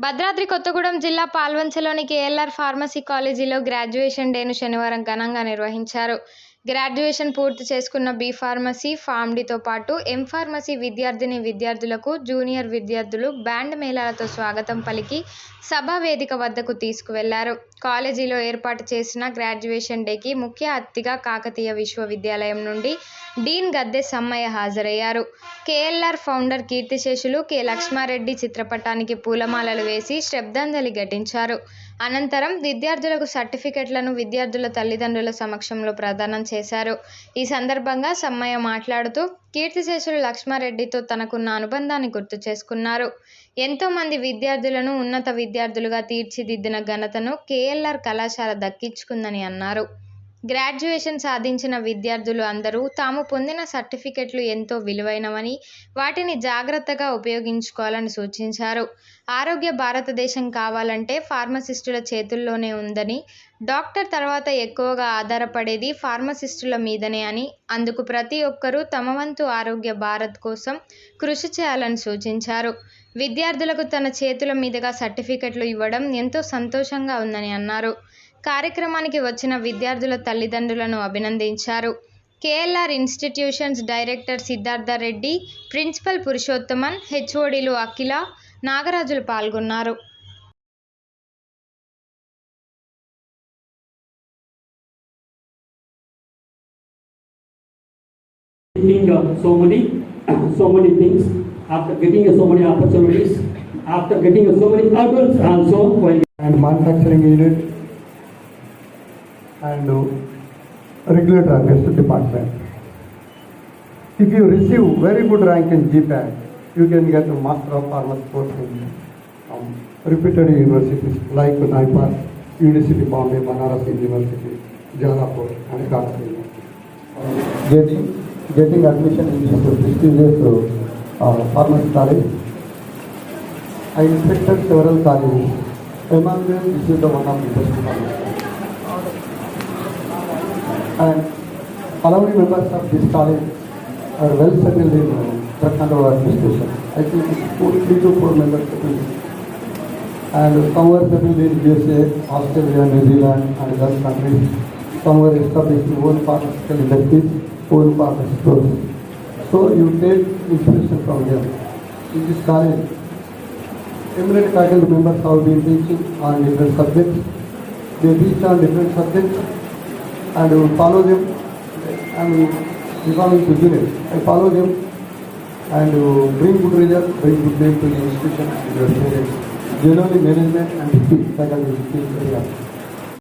భద్రాద్రి కొత్తగూడెం జిల్లా పాల్వంచలోని KLR pharmacy కాలేజీలో graduation డేను శనివారం ఘనంగా నిర్వహించారు. గ్రాడ్యుయేషన్ పూర్తి చేసుకున్న బి ఫార్మసీ, ఫార్మ్డీతో పాటు ఎం ఫార్మసీ విద్యార్థులకు జూనియర్ విద్యార్థులు బ్యాండ్ మేళాలతో స్వాగతం పలికి సభా వేదిక వద్దకు తీసుకువెళ్లారు. కాలేజీలో ఏర్పాటు చేసిన గ్రాడ్యుయేషన్ డేకి ముఖ్య అతిథిగా కాకతీయ విశ్వవిద్యాలయం నుండి డీన్ గద్దె సమ్మయ్య హాజరయ్యారు. కేఎల్ఆర్ ఫౌండర్ కీర్తిశేషులు కె లక్ష్మారెడ్డి చిత్రపటానికి పూలమాలలు వేసి శ్రద్ధాంజలి ఘటించారు. అనంతరం విద్యార్థులకు సర్టిఫికెట్లను విద్యార్థుల తల్లిదండ్రుల సమక్షంలో ప్రదానం చేశారు. ఈ సందర్భంగా సమ్మయ్య మాట్లాడుతూ కీర్తిశేషులు లక్ష్మారెడ్డితో తనకున్న అనుబంధాన్ని గుర్తు చేసుకున్నారు. ఎంతో మంది విద్యార్థులను ఉన్నత విద్యార్థులుగా తీర్చిదిద్దిన ఘనతను కేఎల్ఆర్ కళాశాల దక్కించుకుందని అన్నారు. గ్రాడ్యుయేషన్ సాధించిన విద్యార్థులు అందరూ తాము పొందిన సర్టిఫికెట్లు ఎంతో విలువైనవని, వాటిని జాగ్రత్తగా ఉపయోగించుకోవాలని సూచించారు. ఆరోగ్య భారతదేశం కావాలంటే ఫార్మసిస్టుల చేతుల్లోనే ఉందని, డాక్టర్ తర్వాత ఎక్కువగా ఆధారపడేది ఫార్మసిస్టుల మీదనే అని, అందుకు ప్రతి ఒక్కరూ తమ వంతు ఆరోగ్య భారత్ కోసం కృషి చేయాలని సూచించారు. విద్యార్థులకు తన చేతుల మీదుగా సర్టిఫికెట్లు ఇవ్వడం ఎంతో సంతోషంగా ఉందని అన్నారు. కార్యక్రమానికి వచ్చిన విద్యార్థుల తల్లిదండ్రులను అభినందించారు. KLR institutions director Siddhartha Reddy, principal Purushothaman, హెచ్ఓడీలు అఖిల, నాగరాజులు పాల్గొన్నారు. So many things after getting so many opportunities, after getting so many hurdles also, and manufacturing unit and regulator affairs department. If you receive very good rank in GPAT, you can get a Master of Pharmacy course in reputed universities like NIPAS, University Bombay, Banaras University, Jalapur and Kharagpur. Getting admission in this prestigious pharmacy college, I inspected several colleges. Among them, this is the one of the best colleges. And alumni members of this college are well settled in drug control administration. I think it's only 3 to 4 members settled. And some were settled in USA, Australia, New Zealand and other countries. Some were established in own pharmaceutical industries, own pharmacy stores. So you take inspiration from them. In this college, eminent faculty members have been teaching on different subjects. They teach on different subjects and follow them. And belonging to juniors, I follow them and bring good results, bring good name to the institution and your parents. Generally, management and faculty skills very well.